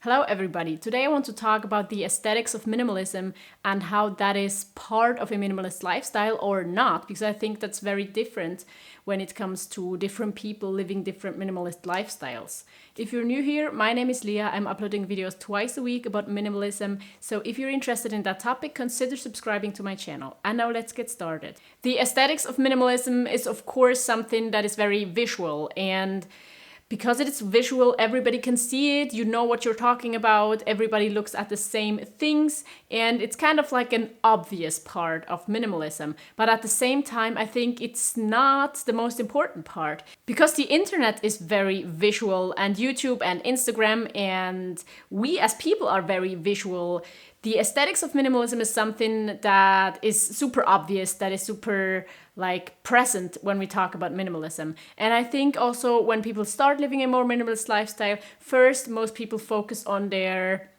Hello everybody. Today I want to talk about the aesthetics of minimalism and how that is part of a minimalist lifestyle or not, because I think that's very different when it comes to different people living different minimalist lifestyles. If you're new here, my name is Leah. I'm uploading videos twice a week about minimalism, so if you're interested in that topic, consider subscribing to my channel. And now let's get started. The aesthetics of minimalism is of course something that is very visual, and because it's visual, everybody can see it, you know what you're talking about, everybody looks at the same things, and it's kind of like an obvious part of minimalism. But at the same time, I think it's not the most important part, because the internet is very visual, and YouTube and Instagram, and we as people are very visual. The aesthetics of minimalism is something that is super obvious, that is super present when we talk about minimalism. And I think also when people start living a more minimalist lifestyle, first most people focus on their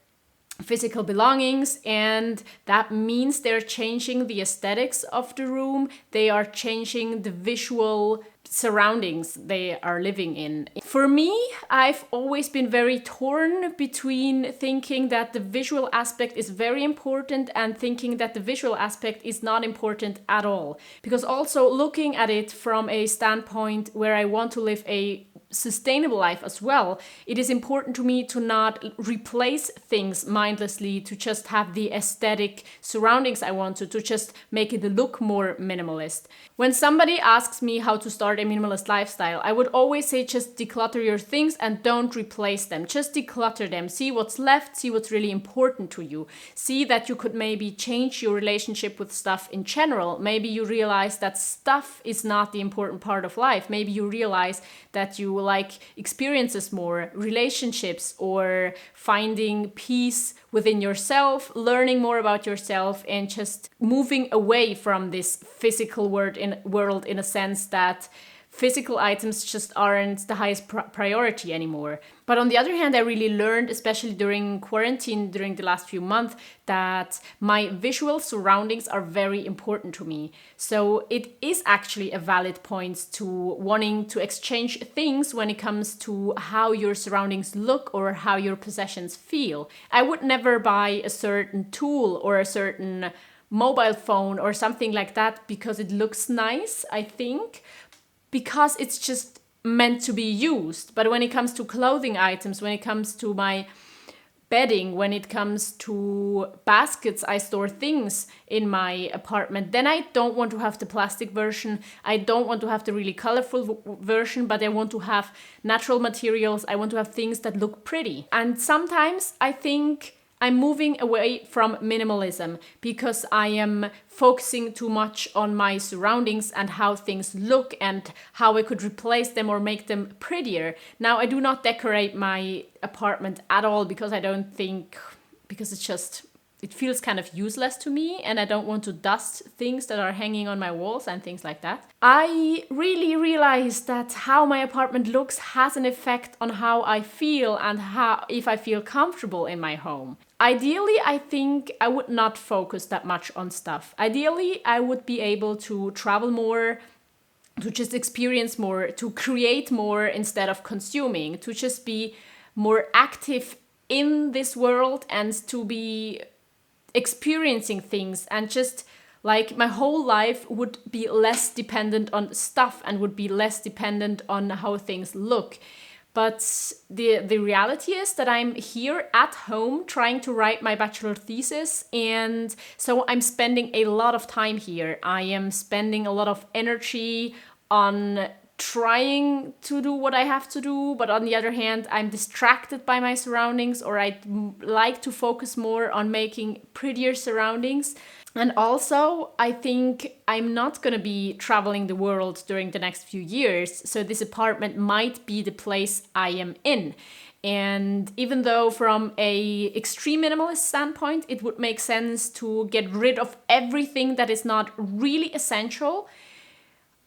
physical belongings, and that means they're changing the aesthetics of the room, they are changing the visual surroundings they are living in. For me, I've always been very torn between thinking that the visual aspect is very important and thinking that the visual aspect is not important at all. Because also looking at it from a standpoint where I want to live a sustainable life as well, it is important to me to not replace things mindlessly to just have the aesthetic surroundings I want to just make it look more minimalist. When somebody asks me how to start a minimalist lifestyle, I would always say just declutter your things and don't replace them. Just declutter them. See what's left, see what's really important to you. See that you could maybe change your relationship with stuff in general. Maybe you realize that stuff is not the important part of life. Maybe you realize that you like experiences more, relationships, or finding peace within yourself, learning more about yourself, and just moving away from this physical world in a sense that physical items just aren't the highest priority anymore. But on the other hand, I really learned, especially during quarantine, during the last few months, that my visual surroundings are very important to me. So it is actually a valid point to wanting to exchange things when it comes to how your surroundings look or how your possessions feel. I would never buy a certain tool or a certain mobile phone or something like that because it looks nice, I think, because it's just meant to be used. But when it comes to clothing items, when it comes to my bedding, when it comes to baskets I store things in my apartment, then I don't want to have the plastic version. I don't want to have the really colorful version, but I want to have natural materials. I want to have things that look pretty. And sometimes I think I'm moving away from minimalism because I am focusing too much on my surroundings and how things look and how I could replace them or make them prettier. Now, I do not decorate my apartment at all because it feels kind of useless to me, and I don't want to dust things that are hanging on my walls and things like that. I really realized that how my apartment looks has an effect on how I feel and if I feel comfortable in my home. Ideally, I think I would not focus that much on stuff. Ideally, I would be able to travel more, to just experience more, to create more instead of consuming, to just be more active in this world and to be experiencing things, and just like my whole life would be less dependent on stuff and would be less dependent on how things look. But the reality is that I'm here at home trying to write my bachelor thesis, and so I'm spending a lot of time here. I am spending a lot of energy on trying to do what I have to do, but on the other hand, I'm distracted by my surroundings, or I'd like to focus more on making prettier surroundings. And also, I think I'm not going to be traveling the world during the next few years, so this apartment might be the place I am in. And even though from a extreme minimalist standpoint, it would make sense to get rid of everything that is not really essential,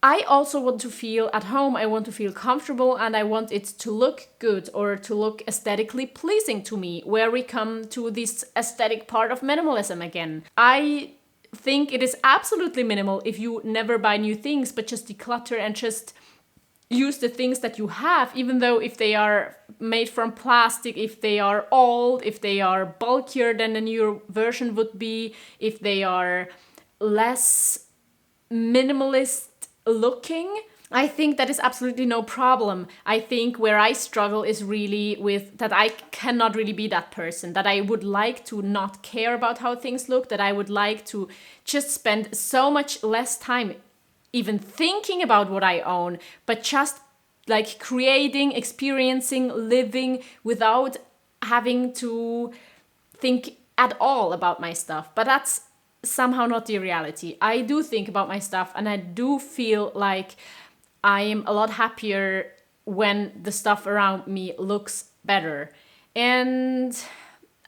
I also want to feel at home, I want to feel comfortable, and I want it to look good or to look aesthetically pleasing to me, where we come to this aesthetic part of minimalism again. I think it is absolutely minimal if you never buy new things, but just declutter and just use the things that you have, even though if they are made from plastic, if they are old, if they are bulkier than a newer version would be, if they are less minimalist looking, I think that is absolutely no problem. I think where I struggle is really with that I cannot really be that person, that I would like to not care about how things look, that I would like to just spend so much less time even thinking about what I own, but just like creating, experiencing, living without having to think at all about my stuff. But that's somehow not the reality. I do think about my stuff, and I do feel like I am a lot happier when the stuff around me looks better. And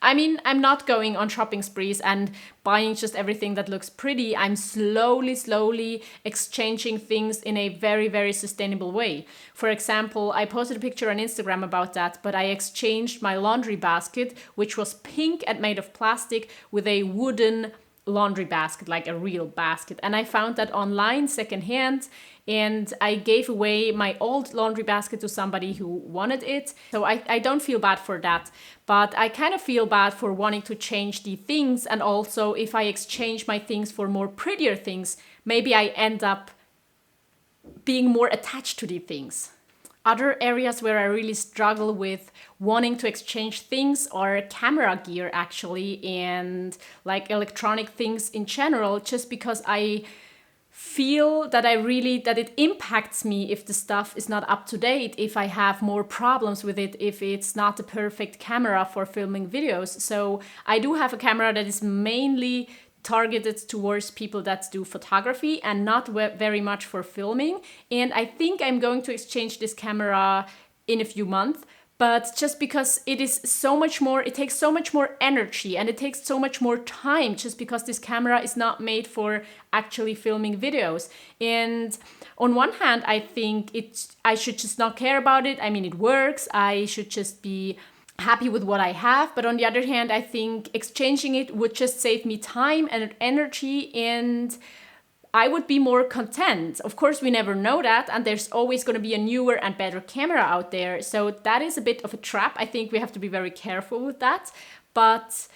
I mean, I'm not going on shopping sprees and buying just everything that looks pretty. I'm slowly exchanging things in a very, very sustainable way. For example, I posted a picture on Instagram about that, but I exchanged my laundry basket, which was pink and made of plastic, with a wooden laundry basket, like a real basket. And I found that online secondhand, and I gave away my old laundry basket to somebody who wanted it. So I don't feel bad for that, but I kind of feel bad for wanting to change the things. And also, if I exchange my things for more prettier things, maybe I end up being more attached to the things. Other areas where I really struggle with wanting to exchange things are camera gear, actually, and like electronic things in general, just because I feel that that it impacts me if the stuff is not up to date, if I have more problems with it, if it's not the perfect camera for filming videos. So I do have a camera that is mainly targeted towards people that do photography and not very much for filming. And I think I'm going to exchange this camera in a few months. But just because it is so much more, it takes so much more energy and it takes so much more time, just because this camera is not made for actually filming videos. And on one hand, I think I should just not care about it. I mean, it works. I should just be happy with what I have. But on the other hand, I think exchanging it would just save me time and energy, and I would be more content. Of course, we never know that, and there's always going to be a newer and better camera out there. So that is a bit of a trap. I think we have to be very careful with that. But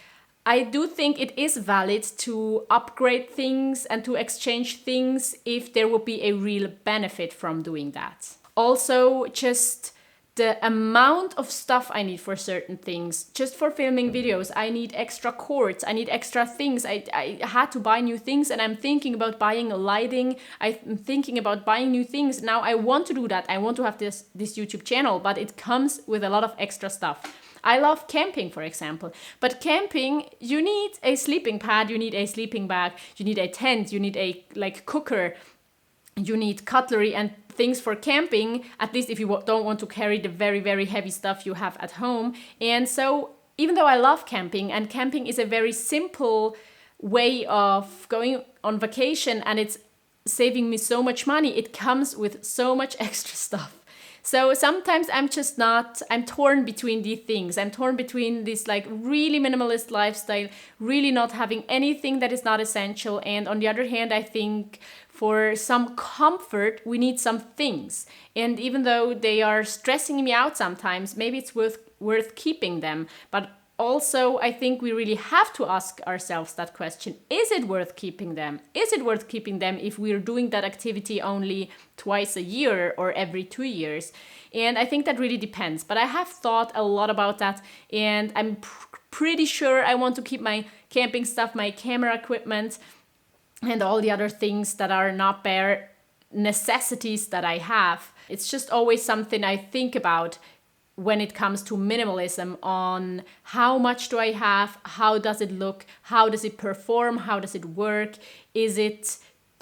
I do think it is valid to upgrade things and to exchange things if there would be a real benefit from doing that. Also, just the amount of stuff I need for certain things. Just for filming videos, I need extra cords, I need extra things. I had to buy new things, and I'm thinking about buying lighting. I'm thinking about buying new things. Now I want to do that. I want to have this YouTube channel, but it comes with a lot of extra stuff. I love camping, for example. But camping, you need a sleeping pad, you need a sleeping bag, you need a tent, you need a cooker, you need cutlery and things for camping, at least if you don't want to carry the very, very heavy stuff you have at home. And so even though I love camping, and camping is a very simple way of going on vacation and it's saving me so much money, it comes with so much extra stuff. So sometimes I'm torn between these things. I'm torn between this really minimalist lifestyle, really not having anything that is not essential. And on the other hand, I think for some comfort, we need some things. And even though they are stressing me out sometimes, maybe it's worth keeping them. But also, I think we really have to ask ourselves that question. Is it worth keeping them? Is it worth keeping them if we're doing that activity only twice a year or every 2 years? And I think that really depends. But I have thought a lot about that, and I'm pretty sure I want to keep my camping stuff, my camera equipment, and all the other things that are not bare necessities that I have. It's just always something I think about when it comes to minimalism, on how much do I have, how does it look, how does it perform, how does it work,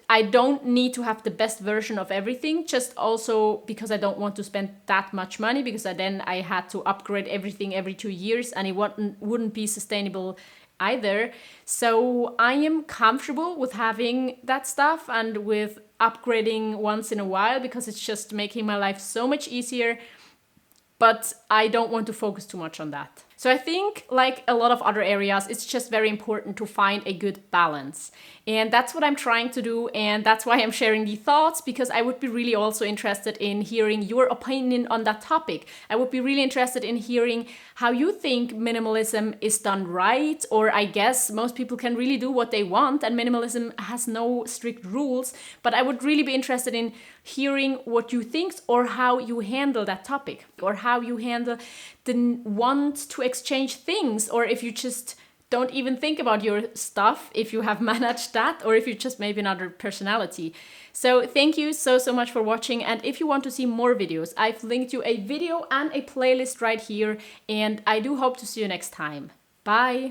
I don't need to have the best version of everything, just also because I don't want to spend that much money, because then I had to upgrade everything every 2 years and it wouldn't be sustainable either. So I am comfortable with having that stuff and with upgrading once in a while, because it's just making my life so much easier. But I don't want to focus too much on that. So I think, like a lot of other areas, it's just very important to find a good balance. And that's what I'm trying to do. And that's why I'm sharing the thoughts, because I would be really also interested in hearing your opinion on that topic. I would be really interested in hearing how you think minimalism is done right. Or I guess most people can really do what they want and minimalism has no strict rules. But I would really be interested in hearing what you think or how you handle that topic, or how you handle the want to exchange things, or if you just don't even think about your stuff, if you have managed that, or if you're just maybe another personality. So thank you so much for watching. And if you want to see more videos, I've linked you a video and a playlist right here. And I do hope to see you next time. Bye.